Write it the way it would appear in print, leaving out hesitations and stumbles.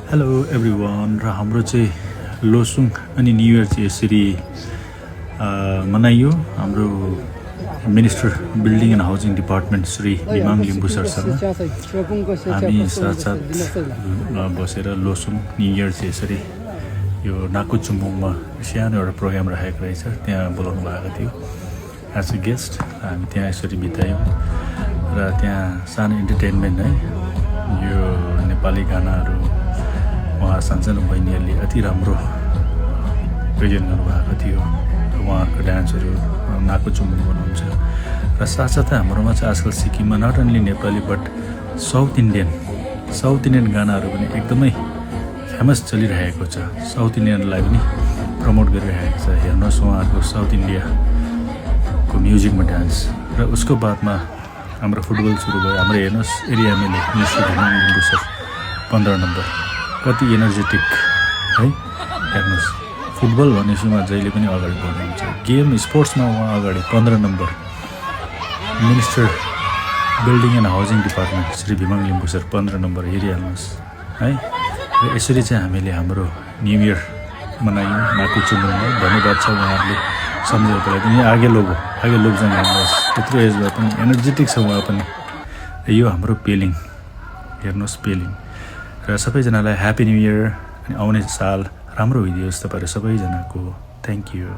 hello everyone र हाम्रो चाहिँ लोसुङ अनि न्यु इयर चाहिँ यसरी मनाइयो हाम्रो minister building and housing department Shri Bhimang Limbu सरसँग हामी साथसाथ बसेर लोसुङ न्यु इयर चाहिँ यसरी यो नाकुचुम्बुङमा सानो एउटा प्रोग्राम राखेको रहेछ त्यहाँ बोलाउनु भएको थियो एज अ गेस्ट हामी त्यहाँ यसरी बितायौँ र त्यहाँ सानो इन्टरटेनमेन्ट है यो नेपाली गानाहरू उहाँ सानसानो बहिनीहरूले अति राम्रो प्रेजेन्ट गर्नुभएको थियो उहाँहरूको डान्सहरू नाकुचुम्बुङ गर्नुहुन्छ र साथसाथै हाम्रोमा चाहिँ आजकल सिक्किममा not only Nepali but south Indian गानाहरू पनि एकदमै फेमस चलिरहेको छ साउथ इन्डियनलाई पनि प्रमोट गरिरहेको छ हेर्नुहोस् उहाँहरूको साउथ इन्डियाको म्युजिकमा डान्स र उसको बादमा हाम्रो फुटबल सुरु भयो हाम्रो हेर्नुहोस् एरियामेले मिनिस्टर भिमाङ लिम्बू सर 15 नम्बर कति एनर्जेटिक है हेर्नुहोस् फुटबल भनेपछि जहिले पनि अगाडि बढ्नुहुन्छ गेम स्पोर्ट्समा उहाँ अगाडि 15 number minister building and housing department Shri Bhimang Limbu sir 15 number हेरिहाल्नुहोस् है र यसरी चाहिँ हामीले हाम्रो न्यु इयर मनायौँ नाकुचुम्बुङमा धन्यवाद छ उहाँहरूले सम्झेको लागि पनि आगे लोग जाने हेर्नुहोस् त्यत्रो एज भए पनि एनर्जेटिक छ उहाँ पनि यो हाम्रो पेलिङ हेर्नुहोस् पेलिङ र सबैजनालाई ह्याप्पी न्यु इयर अनि आउने साल राम्रो होइदियोस् तपाईहरु सबैजनाको थ्यांक यू